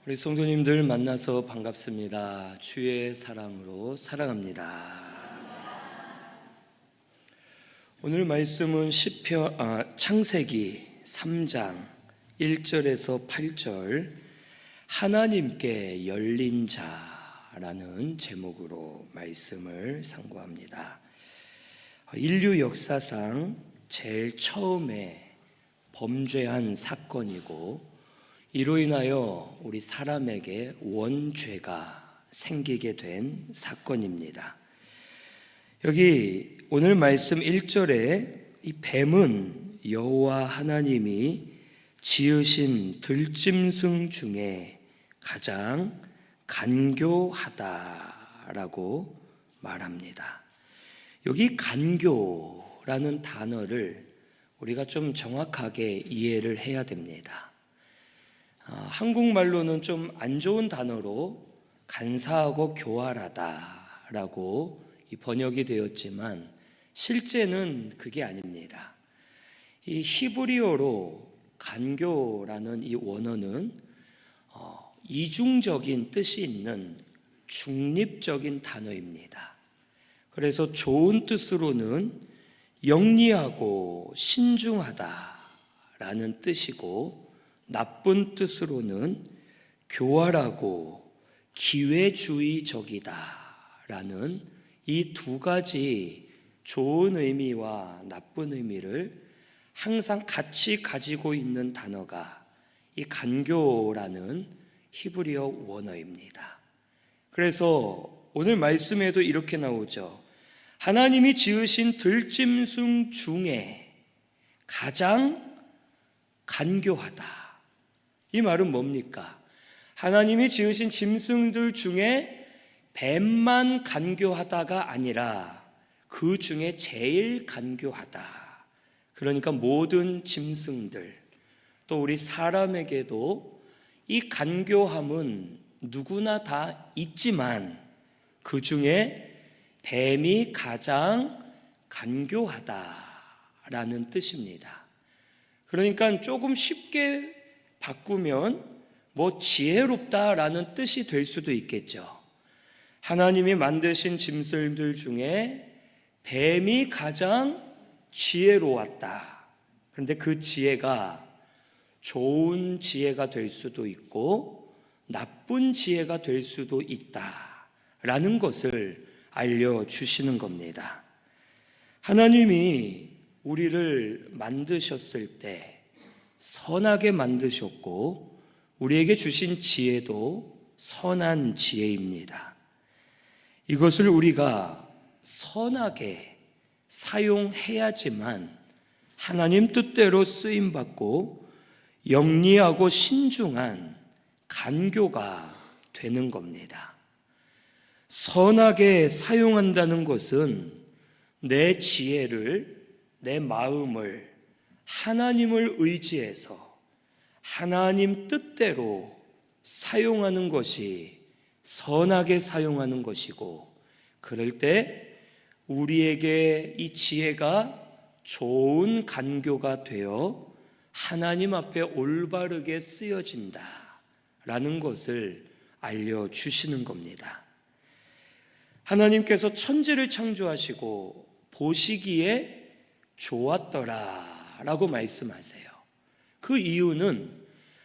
우리 성도님들 만나서 반갑습니다. 주의 사랑으로 사랑합니다. 오늘 말씀은 창세기 3장 1절에서 8절 하나님께 열린 자라는 제목으로 말씀을 상고합니다. 인류 역사상 제일 처음에 범죄한 사건이고 이로 인하여 우리 사람에게 원죄가 생기게 된 사건입니다. 여기 오늘 말씀 1절에 이 뱀은 여호와 하나님이 지으신 들짐승 중에 가장 간교하다라고 말합니다. 여기 간교라는 단어를 우리가 좀 정확하게 이해를 해야 됩니다. 한국말로는 좀 안 좋은 단어로 간사하고 교활하다라고 번역이 되었지만 실제는 그게 아닙니다. 이 히브리어로 간교라는 이 원어는 이중적인 뜻이 있는 중립적인 단어입니다. 그래서 좋은 뜻으로는 영리하고 신중하다라는 뜻이고 나쁜 뜻으로는 교활하고 기회주의적이다라는 이 두 가지 좋은 의미와 나쁜 의미를 항상 같이 가지고 있는 단어가 이 간교라는 히브리어 원어입니다. 그래서 오늘 말씀에도 이렇게 나오죠. 하나님이 지으신 들짐승 중에 가장 간교하다. 이 말은 뭡니까? 하나님이 지으신 짐승들 중에 뱀만 간교하다가 아니라 그 중에 제일 간교하다. 그러니까 모든 짐승들, 또 우리 사람에게도 이 간교함은 누구나 다 있지만 그 중에 뱀이 가장 간교하다라는 뜻입니다. 그러니까 조금 쉽게 바꾸면 지혜롭다라는 뜻이 될 수도 있겠죠. 하나님이 만드신 짐승들 중에 뱀이 가장 지혜로웠다. 그런데 그 지혜가 좋은 지혜가 될 수도 있고 나쁜 지혜가 될 수도 있다라는 것을 알려주시는 겁니다. 하나님이 우리를 만드셨을 때 선하게 만드셨고 우리에게 주신 지혜도 선한 지혜입니다. 이것을 우리가 선하게 사용해야지만 하나님 뜻대로 쓰임받고 영리하고 신중한 간교가 되는 겁니다. 선하게 사용한다는 것은 내 지혜를, 내 마음을 하나님을 의지해서 하나님 뜻대로 사용하는 것이 선하게 사용하는 것이고, 그럴 때 우리에게 이 지혜가 좋은 간교가 되어 하나님 앞에 올바르게 쓰여진다라는 것을 알려주시는 겁니다. 하나님께서 천지를 창조하시고 보시기에 좋았더라 라고 말씀하세요. 그 이유는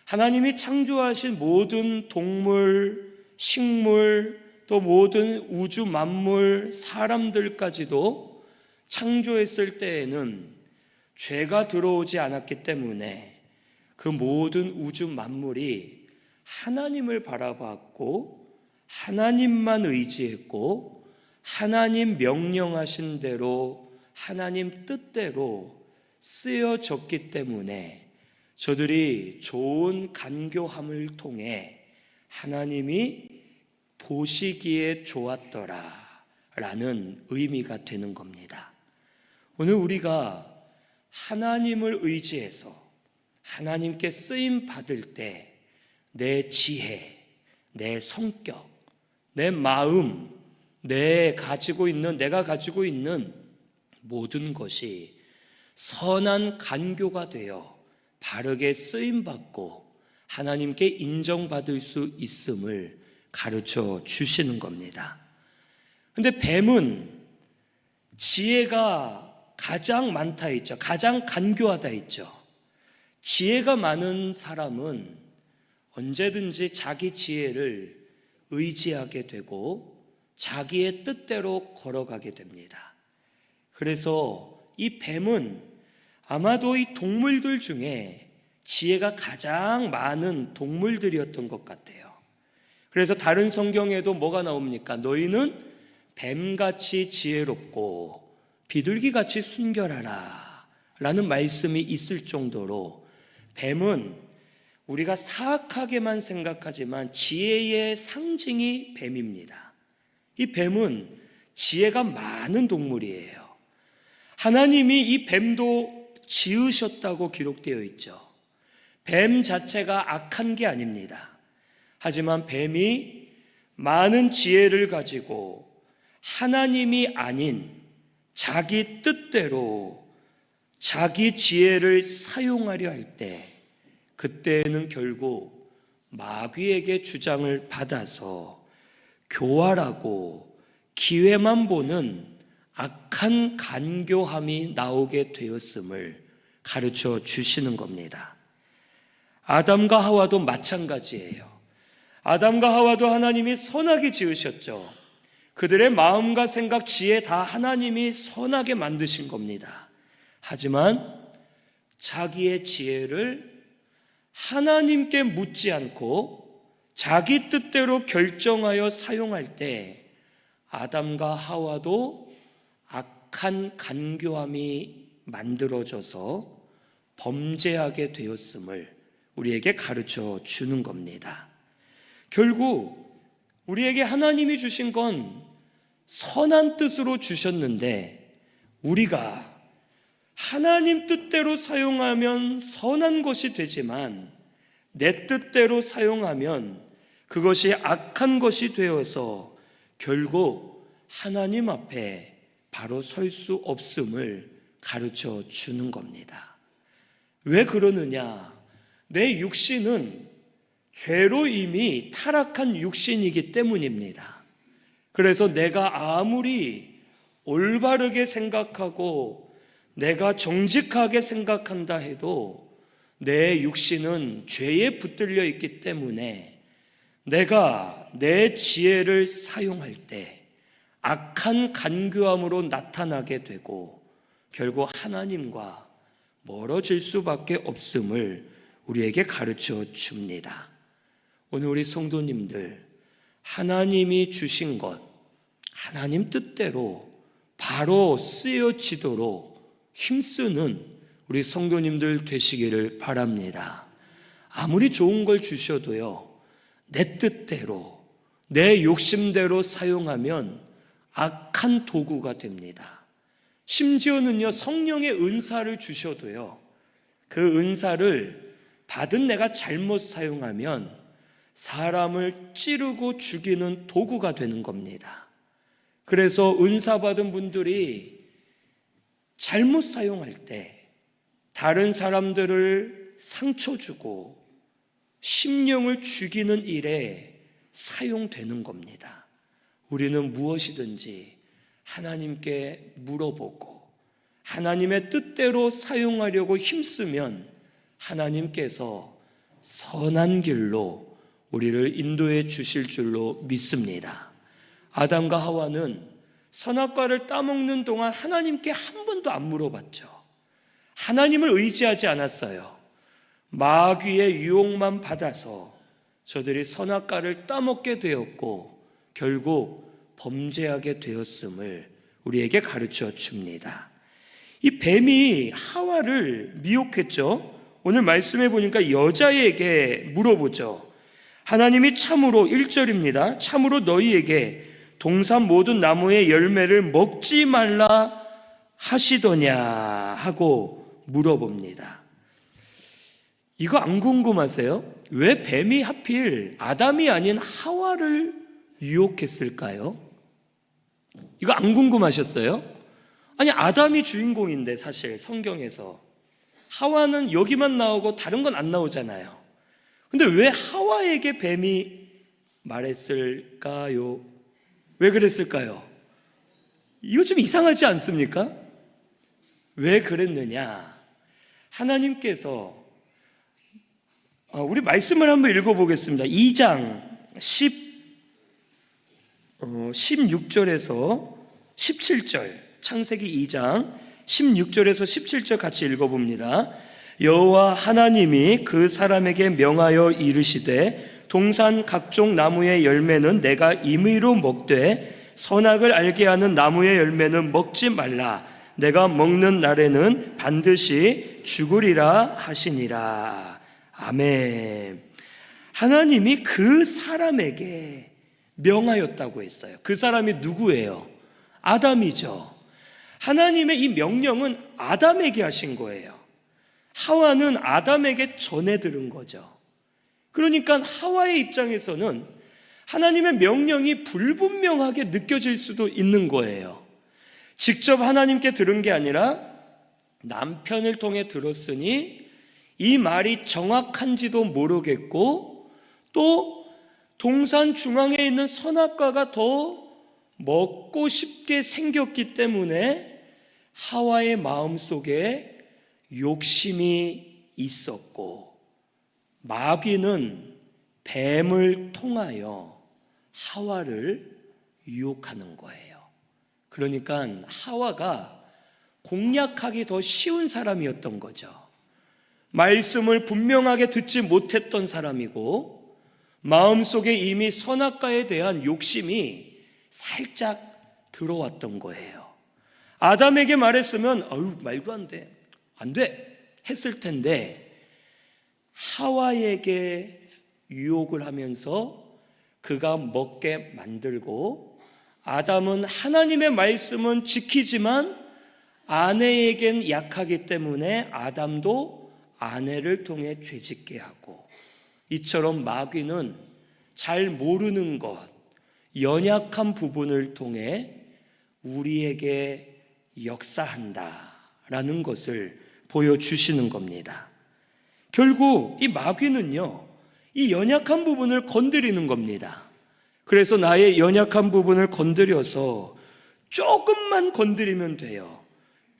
하나님이 창조하신 모든 동물, 식물, 또 모든 우주 만물, 사람들까지도 창조했을 때에는 죄가 들어오지 않았기 때문에 그 모든 우주 만물이 하나님을 바라봤고 하나님만 의지했고 하나님 명령하신 대로 하나님 뜻대로 쓰여졌기 때문에 저들이 좋은 간교함을 통해 하나님이 보시기에 좋았더라 라는 의미가 되는 겁니다. 오늘 우리가 하나님을 의지해서 하나님께 쓰임 받을 때 내 지혜, 내 성격, 내 마음, 내가 가지고 있는 모든 것이 선한 간교가 되어 바르게 쓰임받고 하나님께 인정받을 수 있음을 가르쳐 주시는 겁니다. 근데 뱀은 지혜가 가장 많다 했죠. 가장 간교하다 했죠. 지혜가 많은 사람은 언제든지 자기 지혜를 의지하게 되고 자기의 뜻대로 걸어가게 됩니다. 그래서 이 뱀은 아마도 이 동물들 중에 지혜가 가장 많은 동물들이었던 것 같아요. 그래서 다른 성경에도 뭐가 나옵니까? 너희는 뱀같이 지혜롭고 비둘기같이 순결하라 라는 말씀이 있을 정도로 뱀은 우리가 사악하게만 생각하지만 지혜의 상징이 뱀입니다. 이 뱀은 지혜가 많은 동물이에요. 하나님이 이 뱀도 지으셨다고 기록되어 있죠. 뱀 자체가 악한 게 아닙니다. 하지만 뱀이 많은 지혜를 가지고 하나님이 아닌 자기 뜻대로 자기 지혜를 사용하려 할 때, 그때는 결국 마귀에게 주장을 받아서 교활하고 기회만 보는 악한 간교함이 나오게 되었음을 가르쳐 주시는 겁니다. 아담과 하와도 마찬가지예요. 아담과 하와도 하나님이 선하게 지으셨죠. 그들의 마음과 생각, 지혜 다 하나님이 선하게 만드신 겁니다. 하지만 자기의 지혜를 하나님께 묻지 않고 자기 뜻대로 결정하여 사용할 때 아담과 하와도 악한 간교함이 만들어져서 범죄하게 되었음을 우리에게 가르쳐 주는 겁니다. 결국 우리에게 하나님이 주신 건 선한 뜻으로 주셨는데 우리가 하나님 뜻대로 사용하면 선한 것이 되지만 내 뜻대로 사용하면 그것이 악한 것이 되어서 결국 하나님 앞에 바로 설 수 없음을 가르쳐 주는 겁니다. 왜 그러느냐? 내 육신은 죄로 이미 타락한 육신이기 때문입니다. 그래서 내가 아무리 올바르게 생각하고 내가 정직하게 생각한다 해도 내 육신은 죄에 붙들려 있기 때문에 내가 내 지혜를 사용할 때 악한 간교함으로 나타나게 되고 결국 하나님과 멀어질 수밖에 없음을 우리에게 가르쳐 줍니다. 오늘 우리 성도님들, 하나님이 주신 것, 하나님 뜻대로 바로 쓰여지도록 힘쓰는 우리 성도님들 되시기를 바랍니다. 아무리 좋은 걸 주셔도요, 내 뜻대로, 내 욕심대로 사용하면 악한 도구가 됩니다. 심지어는요, 성령의 은사를 주셔도요, 그 은사를 받은 내가 잘못 사용하면 사람을 찌르고 죽이는 도구가 되는 겁니다. 그래서 은사 받은 분들이 잘못 사용할 때 다른 사람들을 상처 주고 심령을 죽이는 일에 사용되는 겁니다. 우리는 무엇이든지 하나님께 물어보고 하나님의 뜻대로 사용하려고 힘쓰면 하나님께서 선한 길로 우리를 인도해 주실 줄로 믿습니다. 아담과 하와는 선악과를 따먹는 동안 하나님께 한 번도 안 물어봤죠. 하나님을 의지하지 않았어요. 마귀의 유혹만 받아서 저들이 선악과를 따먹게 되었고 결국 범죄하게 되었음을 우리에게 가르쳐 줍니다. 이 뱀이 하와를 미혹했죠. 오늘 말씀해 보니까 여자에게 물어보죠. 하나님이 참으로 1절입니다. 참으로 너희에게 동산 모든 나무의 열매를 먹지 말라 하시더냐 하고 물어봅니다. 이거 안 궁금하세요? 왜 뱀이 하필 아담이 아닌 하와를 유혹했을까요? 이거 안 궁금하셨어요? 아니, 아담이 주인공인데 사실 성경에서 하와는 여기만 나오고 다른 건 안 나오잖아요. 근데 왜 하와에게 뱀이 말했을까요? 왜 그랬을까요? 이거 좀 이상하지 않습니까? 왜 그랬느냐? 하나님께서 우리 말씀을 한번 읽어보겠습니다. 2장 16절에서 17절, 창세기 2장 16절에서 17절 같이 읽어봅니다. 여호와 하나님이 그 사람에게 명하여 이르시되 동산 각종 나무의 열매는 내가 임의로 먹되 선악을 알게 하는 나무의 열매는 먹지 말라. 내가 먹는 날에는 반드시 죽으리라 하시니라. 아멘. 하나님이 그 사람에게 명하였다고 했어요. 그 사람이 누구예요? 아담이죠. 하나님의 이 명령은 아담에게 하신 거예요. 하와는 아담에게 전해 들은 거죠. 그러니까 하와의 입장에서는 하나님의 명령이 불분명하게 느껴질 수도 있는 거예요. 직접 하나님께 들은 게 아니라 남편을 통해 들었으니 이 말이 정확한지도 모르겠고, 또 동산 중앙에 있는 선악과가 더 먹고 싶게 생겼기 때문에 하와의 마음속에 욕심이 있었고, 마귀는 뱀을 통하여 하와를 유혹하는 거예요. 그러니까 하와가 공략하기 더 쉬운 사람이었던 거죠. 말씀을 분명하게 듣지 못했던 사람이고, 마음속에 이미 선악과에 대한 욕심이 살짝 들어왔던 거예요. 아담에게 말했으면 말도 안 돼 했을 텐데, 하와에게 유혹을 하면서 그가 먹게 만들고, 아담은 하나님의 말씀은 지키지만 아내에겐 약하기 때문에 아담도 아내를 통해 죄짓게 하고, 이처럼 마귀는 잘 모르는 것, 연약한 부분을 통해 우리에게 역사한다라는 것을 보여주시는 겁니다. 결국 이 마귀는요, 이 연약한 부분을 건드리는 겁니다. 그래서 나의 연약한 부분을 건드려서 조금만 건드리면 돼요.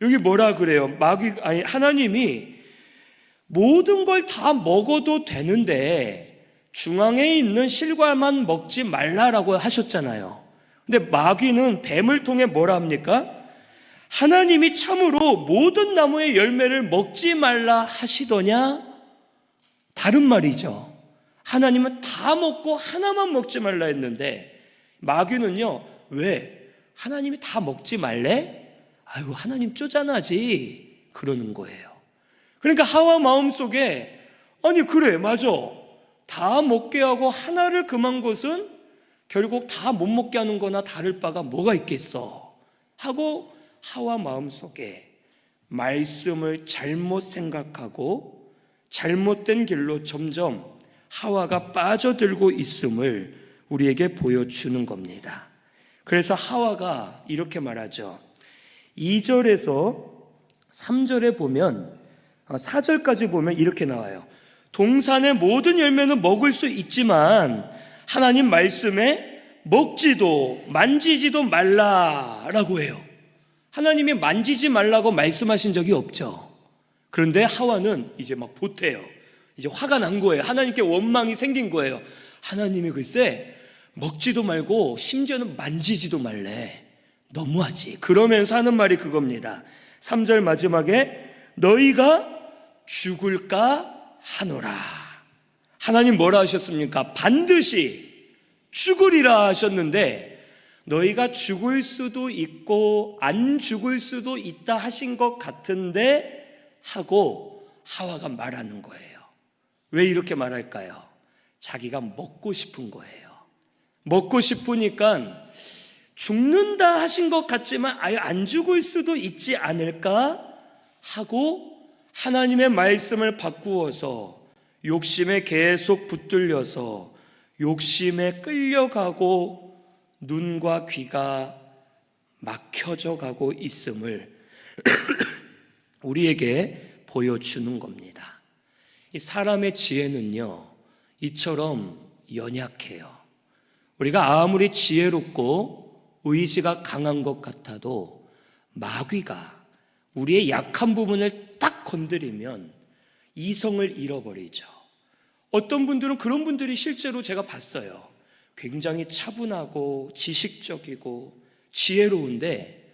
여기 뭐라 그래요? 하나님이 모든 걸 다 먹어도 되는데 중앙에 있는 실과만 먹지 말라라고 하셨잖아요. 근데 마귀는 뱀을 통해 뭐라 합니까? 하나님이 참으로 모든 나무의 열매를 먹지 말라 하시더냐? 다른 말이죠. 하나님은 다 먹고 하나만 먹지 말라 했는데, 마귀는요, 왜? 하나님이 다 먹지 말래? 하나님 쪼잔하지, 그러는 거예요. 그러니까 하와 마음속에, 그래, 맞아, 다 먹게 하고 하나를 금한 것은 결국 다 못 먹게 하는 거나 다를 바가 뭐가 있겠어 하고, 하와 마음속에 말씀을 잘못 생각하고 잘못된 길로 점점 하와가 빠져들고 있음을 우리에게 보여주는 겁니다. 그래서 하와가 이렇게 말하죠. 2절에서 3절에 보면, 4절까지 보면 이렇게 나와요. 동산의 모든 열매는 먹을 수 있지만 하나님 말씀에 먹지도 만지지도 말라라고 해요. 하나님이 만지지 말라고 말씀하신 적이 없죠. 그런데 하와는 이제 막 보태요. 이제 화가 난 거예요. 하나님께 원망이 생긴 거예요. 하나님이 글쎄 먹지도 말고 심지어는 만지지도 말래. 너무하지. 그러면서 하는 말이 그겁니다. 3절 마지막에 너희가 죽을까 하노라. 하나님 뭐라 하셨습니까? 반드시 죽으리라 하셨는데, 너희가 죽을 수도 있고 안 죽을 수도 있다 하신 것 같은데 하고 하와가 말하는 거예요. 왜 이렇게 말할까요? 자기가 먹고 싶은 거예요. 먹고 싶으니까 죽는다 하신 것 같지만 아예 안 죽을 수도 있지 않을까 하고 하나님의 말씀을 바꾸어서 욕심에 계속 붙들려서 욕심에 끌려가고 눈과 귀가 막혀져 가고 있음을 우리에게 보여주는 겁니다. 이 사람의 지혜는요, 이처럼 연약해요. 우리가 아무리 지혜롭고 의지가 강한 것 같아도 마귀가 우리의 약한 부분을 딱 건드리면 이성을 잃어버리죠. 어떤 분들은 그런 분들이 실제로 제가 봤어요. 굉장히 차분하고 지식적이고 지혜로운데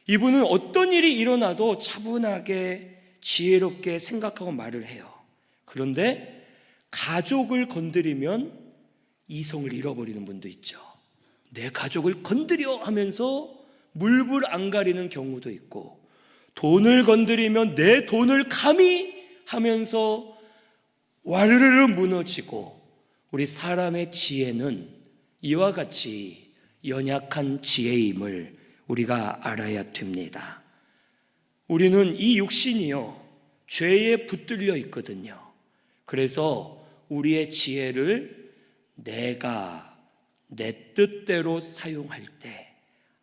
이분은 어떤 일이 일어나도 차분하게 지혜롭게 생각하고 말을 해요. 그런데 가족을 건드리면 이성을 잃어버리는 분도 있죠. 내 가족을 건드려 하면서 물불 안 가리는 경우도 있고, 돈을 건드리면 내 돈을 감히 하면서 와르르르 무너지고, 우리 사람의 지혜는 이와 같이 연약한 지혜임을 우리가 알아야 됩니다. 우리는 이 육신이요, 죄에 붙들려 있거든요. 그래서 우리의 지혜를 내가 내 뜻대로 사용할 때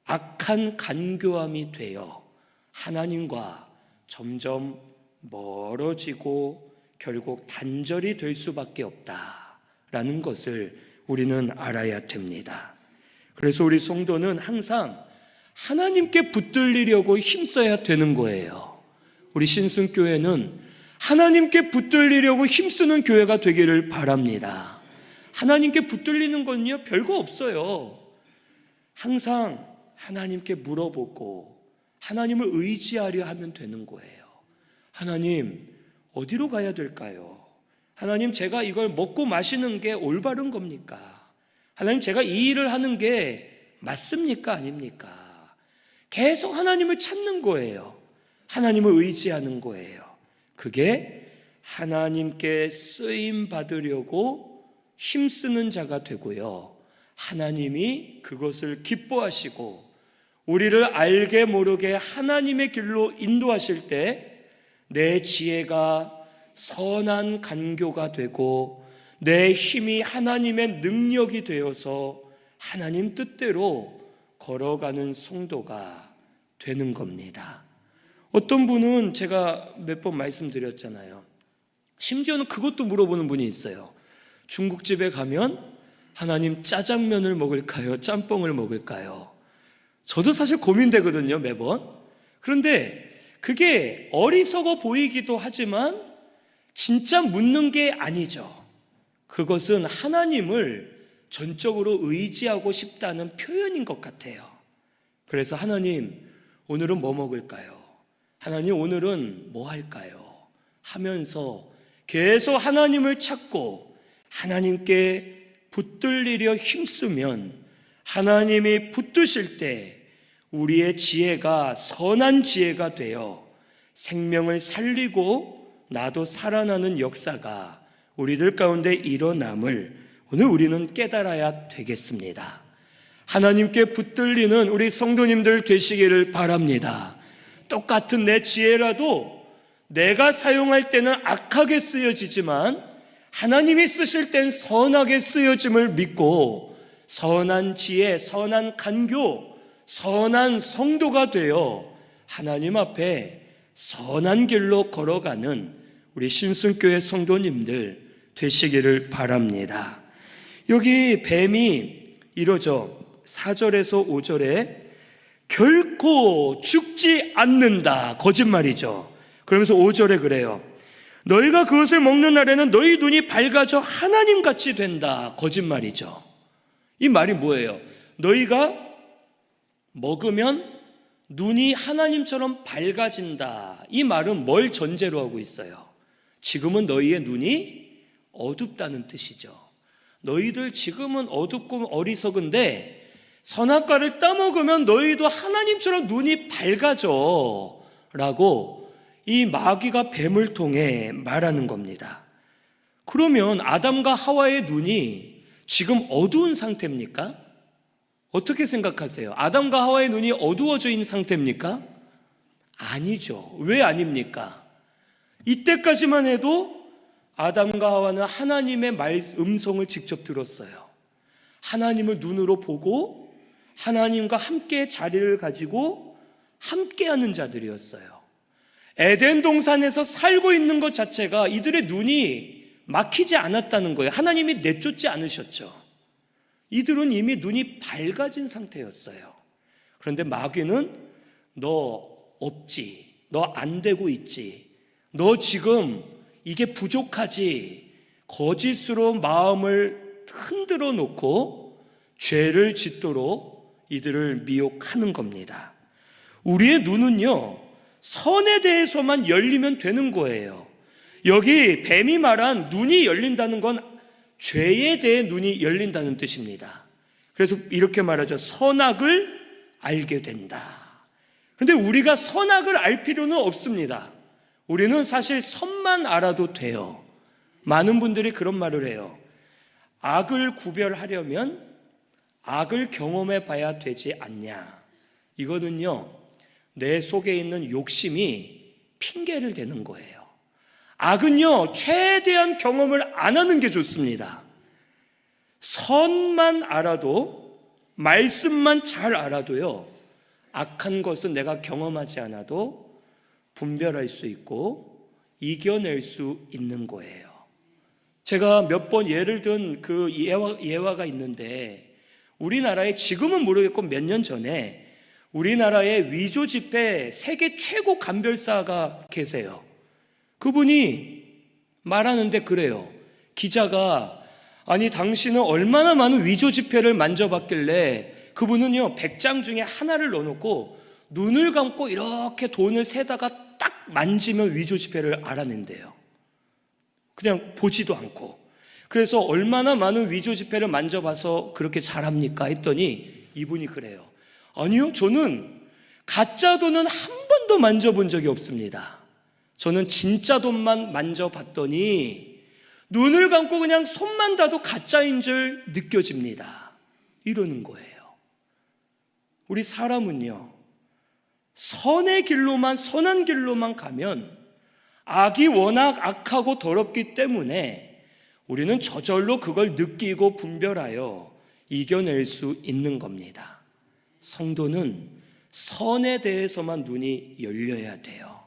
악한 간교함이 되어 하나님과 점점 멀어지고 결국 단절이 될 수밖에 없다라는 것을 우리는 알아야 됩니다. 그래서 우리 성도는 항상 하나님께 붙들리려고 힘써야 되는 거예요. 우리 신승교회는 하나님께 붙들리려고 힘쓰는 교회가 되기를 바랍니다. 하나님께 붙들리는 건요, 별거 없어요. 항상 하나님께 물어보고 하나님을 의지하려 하면 되는 거예요. 하나님, 어디로 가야 될까요? 하나님, 제가 이걸 먹고 마시는 게 올바른 겁니까? 하나님, 제가 이 일을 하는 게 맞습니까? 아닙니까? 계속 하나님을 찾는 거예요. 하나님을 의지하는 거예요. 그게 하나님께 쓰임 받으려고 힘쓰는 자가 되고요, 하나님이 그것을 기뻐하시고 우리를 알게 모르게 하나님의 길로 인도하실 때 내 지혜가 선한 간교가 되고 내 힘이 하나님의 능력이 되어서 하나님 뜻대로 걸어가는 성도가 되는 겁니다. 어떤 분은 제가 몇 번 말씀드렸잖아요. 심지어는 그것도 물어보는 분이 있어요. 중국집에 가면 하나님, 짜장면을 먹을까요? 짬뽕을 먹을까요? 저도 사실 고민되거든요, 매번. 그런데 그게 어리석어 보이기도 하지만 진짜 묻는 게 아니죠. 그것은 하나님을 전적으로 의지하고 싶다는 표현인 것 같아요. 그래서 하나님, 오늘은 뭐 먹을까요? 하나님, 오늘은 뭐 할까요? 하면서 계속 하나님을 찾고 하나님께 붙들리려 힘쓰면 하나님이 붙드실 때 우리의 지혜가 선한 지혜가 되어 생명을 살리고 나도 살아나는 역사가 우리들 가운데 일어남을 오늘 우리는 깨달아야 되겠습니다. 하나님께 붙들리는 우리 성도님들 되시기를 바랍니다. 똑같은 내 지혜라도 내가 사용할 때는 악하게 쓰여지지만 하나님이 쓰실 땐 선하게 쓰여짐을 믿고 선한 지혜, 선한 간교, 선한 성도가 되어 하나님 앞에 선한 길로 걸어가는 우리 신승교회 성도님들 되시기를 바랍니다. 여기 뱀이 이러죠. 4절에서 5절에 결코 죽지 않는다, 거짓말이죠. 그러면서 5절에 그래요. 너희가 그것을 먹는 날에는 너희 눈이 밝아져 하나님같이 된다, 거짓말이죠. 이 말이 뭐예요? 너희가 먹으면 눈이 하나님처럼 밝아진다. 이 말은 뭘 전제로 하고 있어요? 지금은 너희의 눈이 어둡다는 뜻이죠. 너희들 지금은 어둡고 어리석은데 선악과를 따먹으면 너희도 하나님처럼 눈이 밝아져 라고 이 마귀가 뱀을 통해 말하는 겁니다. 그러면 아담과 하와의 눈이 지금 어두운 상태입니까? 어떻게 생각하세요? 아담과 하와의 눈이 어두워져 있는 상태입니까? 아니죠. 왜 아닙니까? 이때까지만 해도 아담과 하와는 하나님의 음성을 직접 들었어요. 하나님을 눈으로 보고 하나님과 함께 자리를 가지고 함께하는 자들이었어요. 에덴 동산에서 살고 있는 것 자체가 이들의 눈이 막히지 않았다는 거예요. 하나님이 내쫓지 않으셨죠. 이들은 이미 눈이 밝아진 상태였어요. 그런데 마귀는 너 없지, 너 안 되고 있지, 너 지금 이게 부족하지, 거짓으로 마음을 흔들어 놓고 죄를 짓도록 이들을 미혹하는 겁니다. 우리의 눈은요, 선에 대해서만 열리면 되는 거예요. 여기 뱀이 말한 눈이 열린다는 건 죄에 대해 눈이 열린다는 뜻입니다. 그래서 이렇게 말하죠. 선악을 알게 된다. 그런데 우리가 선악을 알 필요는 없습니다. 우리는 사실 선만 알아도 돼요. 많은 분들이 그런 말을 해요. 악을 구별하려면 악을 경험해 봐야 되지 않냐. 이거는요, 내 속에 있는 욕심이 핑계를 대는 거예요. 악은요, 최대한 경험을 안 하는 게 좋습니다. 선만 알아도, 말씀만 잘 알아도요, 악한 것은 내가 경험하지 않아도 분별할 수 있고 이겨낼 수 있는 거예요. 제가 몇 번 예를 든 그 예화가 있는데, 우리나라에 지금은 모르겠고 몇 년 전에 우리나라의 위조 지폐 세계 최고 감별사가 계세요. 그분이 말하는데 그래요. 기자가 아니 당신은 얼마나 많은 위조 지폐를 만져봤길래, 그분은요 100장 중에 하나를 넣어놓고 눈을 감고 이렇게 돈을 세다가 딱 만지면 위조 지폐를 알아낸대요. 그냥 보지도 않고. 그래서 얼마나 많은 위조 지폐를 만져봐서 그렇게 잘합니까? 했더니 이분이 그래요. 아니요, 저는 가짜 돈은 한 번도 만져본 적이 없습니다. 저는 진짜 돈만 만져봤더니 눈을 감고 그냥 손만 닿아도 가짜인 줄 느껴집니다. 이러는 거예요. 우리 사람은요, 선의 길로만, 선한 길로만 가면 악이 워낙 악하고 더럽기 때문에 우리는 저절로 그걸 느끼고 분별하여 이겨낼 수 있는 겁니다. 성도는 선에 대해서만 눈이 열려야 돼요.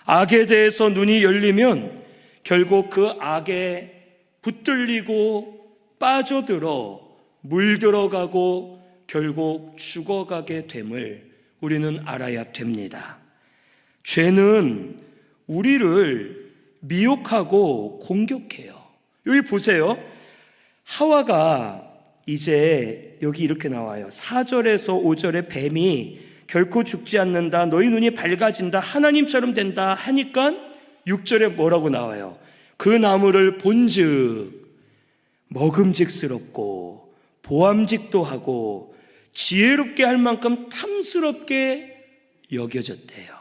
악에 대해서 눈이 열리면 결국 그 악에 붙들리고 빠져들어 물들어가고 결국 죽어가게 됨을 우리는 알아야 됩니다. 죄는 우리를 미혹하고 공격해요. 여기 보세요. 하와가 이제 여기 이렇게 나와요. 4절에서 5절에 뱀이 결코 죽지 않는다, 너희 눈이 밝아진다, 하나님처럼 된다 하니까 6절에 뭐라고 나와요? 그 나무를 본즉 먹음직스럽고 보암직도 하고 지혜롭게 할 만큼 탐스럽게 여겨졌대요.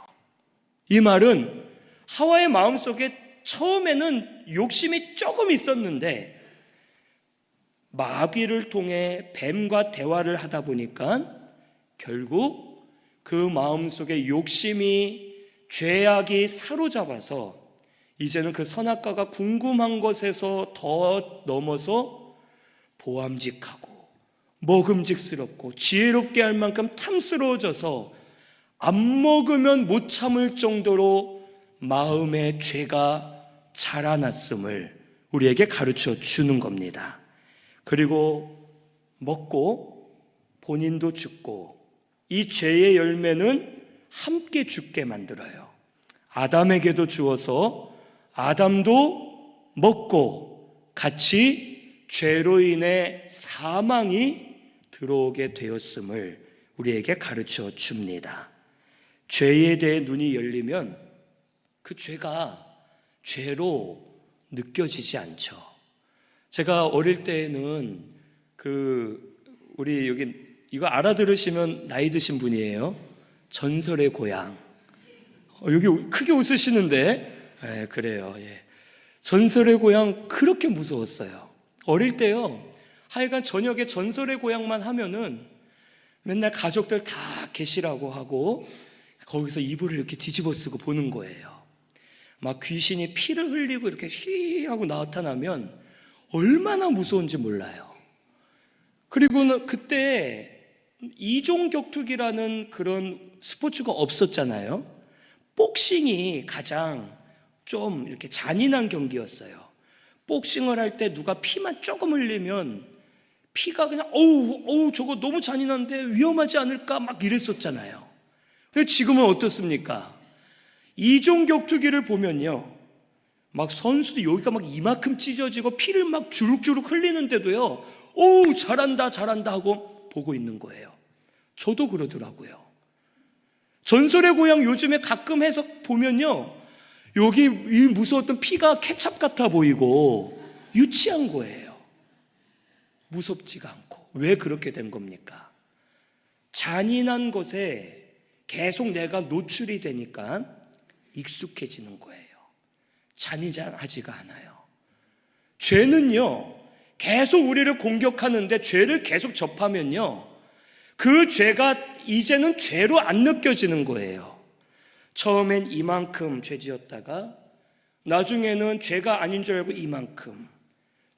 이 말은 하와의 마음속에 처음에는 욕심이 조금 있었는데 마귀를 통해 뱀과 대화를 하다 보니까 결국 그 마음속에 욕심이, 죄악이 사로잡아서 이제는 그 선악과가 궁금한 것에서 더 넘어서 보암직하고 먹음직스럽고 지혜롭게 할 만큼 탐스러워져서 안 먹으면 못 참을 정도로 마음의 죄가 자라났음을 우리에게 가르쳐 주는 겁니다. 그리고 먹고 본인도 죽고 이 죄의 열매는 함께 죽게 만들어요. 아담에게도 주어서 아담도 먹고 같이 죄로 인해 사망이 들어오게 되었음을 우리에게 가르쳐 줍니다. 죄에 대해 눈이 열리면 그 죄가 죄로 느껴지지 않죠. 제가 어릴 때에는 우리 여기 이거 알아들으시면 나이 드신 분이에요. 전설의 고향. 여기 크게 웃으시는데, 그래요. 예. 전설의 고향 그렇게 무서웠어요. 어릴 때요, 하여간 저녁에 전설의 고향만 하면은 맨날 가족들 다 계시라고 하고 거기서 이불을 이렇게 뒤집어 쓰고 보는 거예요. 막 귀신이 피를 흘리고 이렇게 휘 하고 나타나면 얼마나 무서운지 몰라요. 그리고는 그때 이종격투기라는 그런 스포츠가 없었잖아요. 복싱이 가장 좀 이렇게 잔인한 경기였어요. 복싱을 할 때 누가 피만 조금 흘리면 피가 그냥 어우 저거 너무 잔인한데 위험하지 않을까 막 이랬었잖아요. 근데 지금은 어떻습니까? 이종격투기를 보면요, 막 선수도 여기가 막 이만큼 찢어지고 피를 막 주룩주룩 흘리는데도요, 어우 잘한다 하고 보고 있는 거예요. 저도 그러더라고요. 전설의 고향 요즘에 가끔 해서 보면요, 여기 이 무서웠던 피가 케첩 같아 보이고 유치한 거예요. 무섭지가 않고. 왜 그렇게 된 겁니까? 잔인한 것에 계속 내가 노출이 되니까 익숙해지는 거예요. 잔인하지가 않아요. 죄는요, 계속 우리를 공격하는데 죄를 계속 접하면요, 그 죄가 이제는 죄로 안 느껴지는 거예요. 처음엔 이만큼 죄 지었다가 나중에는 죄가 아닌 줄 알고 이만큼,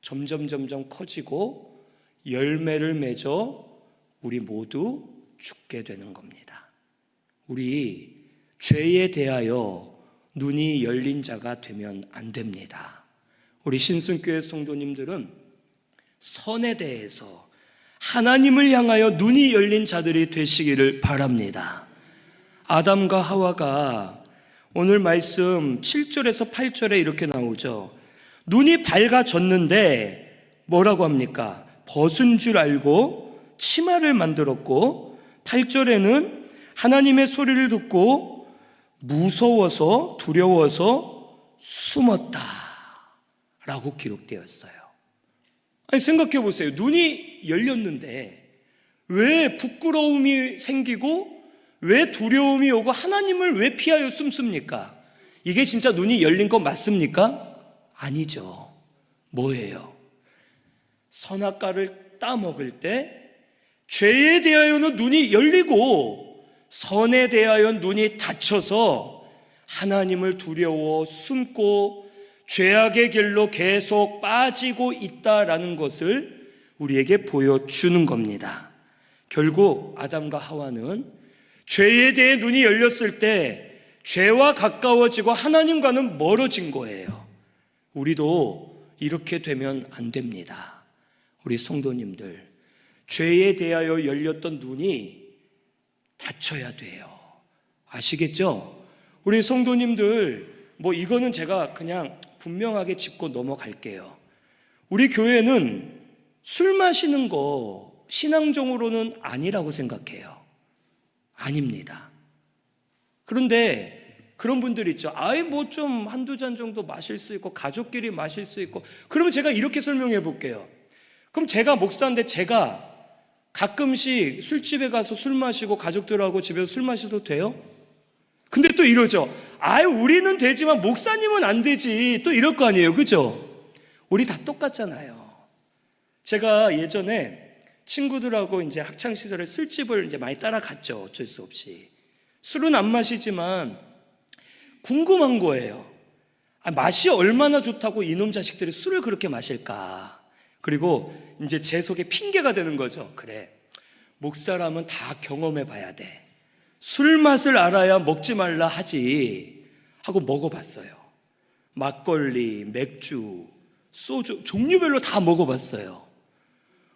점점 커지고 열매를 맺어 우리 모두 죽게 되는 겁니다. 우리 죄에 대하여 눈이 열린 자가 되면 안 됩니다. 우리 신순교회 성도님들은 선에 대해서 하나님을 향하여 눈이 열린 자들이 되시기를 바랍니다. 아담과 하와가 오늘 말씀 7절에서 8절에 이렇게 나오죠. 눈이 밝아졌는데 뭐라고 합니까? 벗은 줄 알고 치마를 만들었고, 8절에는 하나님의 소리를 듣고 무서워서 두려워서 숨었다 라고 기록되었어요. 아니, 생각해 보세요. 눈이 열렸는데 왜 부끄러움이 생기고 왜 두려움이 오고 하나님을 왜 피하여 숨습니까? 이게 진짜 눈이 열린 거 맞습니까? 아니죠. 뭐예요? 선악과를 따먹을 때 죄에 대하여는 눈이 열리고 선에 대하여 눈이 닫혀서 하나님을 두려워 숨고 죄악의 길로 계속 빠지고 있다라는 것을 우리에게 보여주는 겁니다. 결국 아담과 하와는 죄에 대해 눈이 열렸을 때 죄와 가까워지고 하나님과는 멀어진 거예요. 우리도 이렇게 되면 안 됩니다. 우리 성도님들, 죄에 대하여 열렸던 눈이 닫혀야 돼요. 아시겠죠? 우리 성도님들, 이거는 제가 그냥 분명하게 짚고 넘어갈게요. 우리 교회는 술 마시는 거 신앙적으로는 아니라고 생각해요. 아닙니다. 그런데 그런 분들 있죠. 좀 한두 잔 정도 마실 수 있고 가족끼리 마실 수 있고. 그러면 제가 이렇게 설명해 볼게요. 그럼 제가 목사인데 제가 가끔씩 술집에 가서 술 마시고 가족들하고 집에서 술 마셔도 돼요? 근데 또 이러죠. 우리는 되지만 목사님은 안 되지. 또 이럴 거 아니에요. 그죠? 우리 다 똑같잖아요. 제가 예전에 친구들하고 이제 학창시절에 술집을 이제 많이 따라갔죠. 어쩔 수 없이. 술은 안 마시지만 궁금한 거예요. 맛이 얼마나 좋다고 이놈 자식들이 술을 그렇게 마실까? 그리고 이제 제 속에 핑계가 되는 거죠. 그래, 목사라면 다 경험해 봐야 돼. 술 맛을 알아야 먹지 말라 하지 하고 먹어봤어요. 막걸리, 맥주, 소주 종류별로 다 먹어봤어요.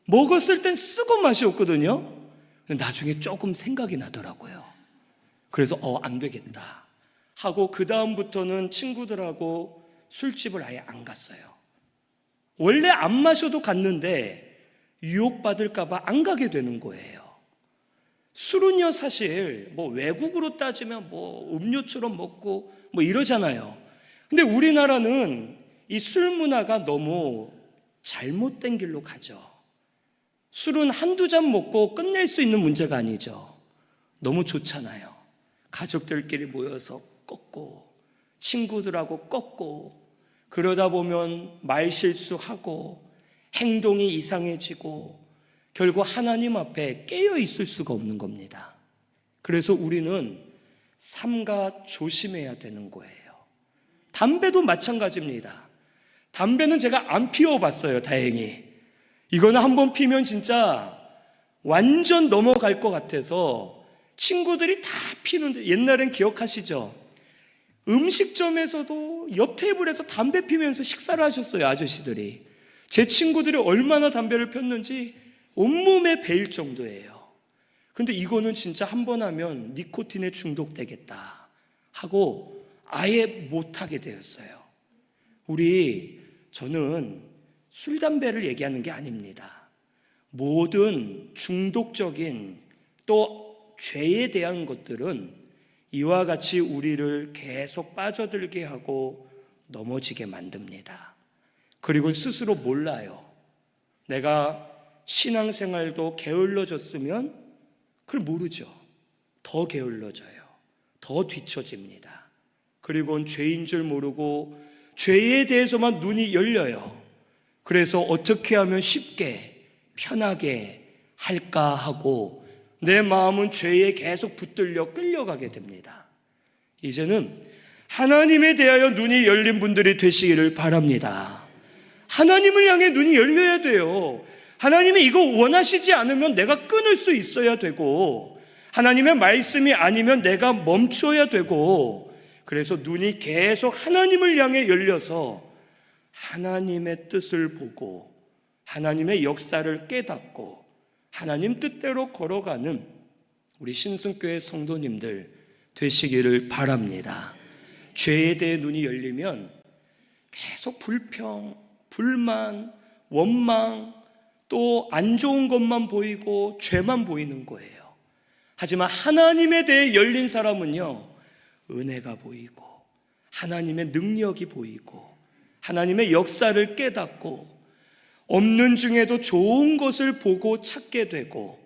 먹었을 땐 쓰고 맛이 없거든요. 나중에 조금 생각이 나더라고요. 그래서 안 되겠다 하고 그 다음부터는 친구들하고 술집을 아예 안 갔어요. 원래 안 마셔도 갔는데 유혹받을까 봐 안 가게 되는 거예요. 술은요, 사실 외국으로 따지면 음료처럼 먹고 이러잖아요. 근데 우리나라는 이 술 문화가 너무 잘못된 길로 가죠. 술은 한두 잔 먹고 끝낼 수 있는 문제가 아니죠. 너무 좋잖아요. 가족들끼리 모여서 꺾고 친구들하고 꺾고 그러다 보면 말실수하고 행동이 이상해지고 결국 하나님 앞에 깨어 있을 수가 없는 겁니다. 그래서 우리는 삼가 조심해야 되는 거예요. 담배도 마찬가지입니다. 담배는 제가 안 피워봤어요, 다행히. 이거는 한번 피면 진짜 완전 넘어갈 것 같아서 친구들이 다 피는데, 옛날엔 기억하시죠? 음식점에서도 옆 테이블에서 담배 피면서 식사를 하셨어요, 아저씨들이. 제 친구들이 얼마나 담배를 폈는지 온몸에 배일 정도예요. 근데 이거는 진짜 한 번 하면 니코틴에 중독되겠다 하고 아예 못하게 되었어요. 저는 술, 담배를 얘기하는 게 아닙니다. 모든 중독적인 또 죄에 대한 것들은 이와 같이 우리를 계속 빠져들게 하고 넘어지게 만듭니다. 그리고 스스로 몰라요. 내가 신앙생활도 게을러졌으면 그걸 모르죠. 더 게을러져요. 더 뒤처집니다. 그리고 죄인 줄 모르고 죄에 대해서만 눈이 열려요. 그래서 어떻게 하면 쉽게 편하게 할까 하고 내 마음은 죄에 계속 붙들려 끌려가게 됩니다. 이제는 하나님에 대하여 눈이 열린 분들이 되시기를 바랍니다. 하나님을 향해 눈이 열려야 돼요. 하나님이 이거 원하시지 않으면 내가 끊을 수 있어야 되고, 하나님의 말씀이 아니면 내가 멈춰야 되고, 그래서 눈이 계속 하나님을 향해 열려서 하나님의 뜻을 보고 하나님의 역사를 깨닫고 하나님 뜻대로 걸어가는 우리 신승교회 성도님들 되시기를 바랍니다. 죄에 대해 눈이 열리면 계속 불평, 불만, 원망, 또 안 좋은 것만 보이고 죄만 보이는 거예요. 하지만 하나님에 대해 열린 사람은요, 은혜가 보이고 하나님의 능력이 보이고 하나님의 역사를 깨닫고 없는 중에도 좋은 것을 보고 찾게 되고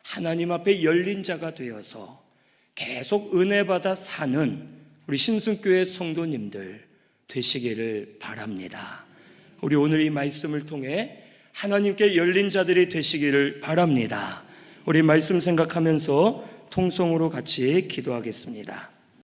하나님 앞에 열린 자가 되어서 계속 은혜 받아 사는 우리 신승교회 성도님들 되시기를 바랍니다. 우리 오늘 이 말씀을 통해 하나님께 열린 자들이 되시기를 바랍니다. 우리 말씀 생각하면서 통성으로 같이 기도하겠습니다.